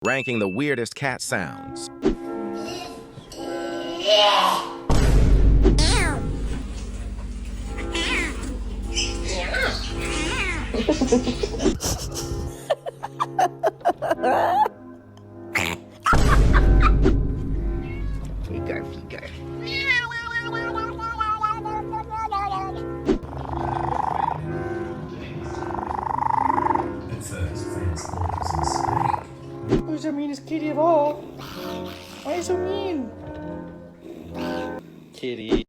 ranking the weirdest cat sounds. Figure. At first, Fans thought it was a mistake. Who's the meanest kitty of all? Why are you so mean? Kitty.